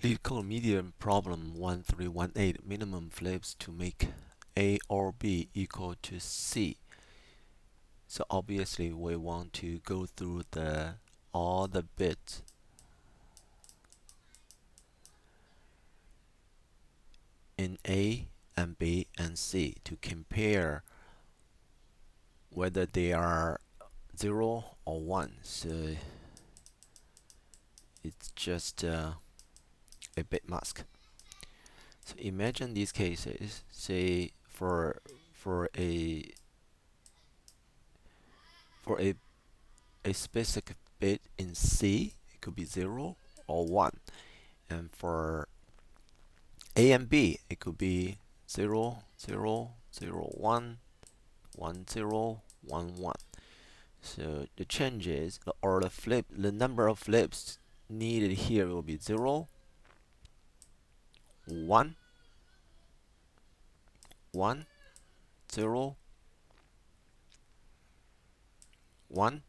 Leetcode medium problem 1318 minimum flips to make A or B equal to C. So obviously we want to go through all the bits in A and B and C to compare whether they are 0 or 1. So it's just a bit mask. So imagine these cases. Say for a for a specific bit in C, it could be 0 or 1, and for A and B, it could be 0 0 0 1 1 0 1 1. So the changes or the number of flips needed here will be 0 1 1 0 1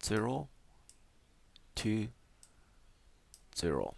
0 2 0.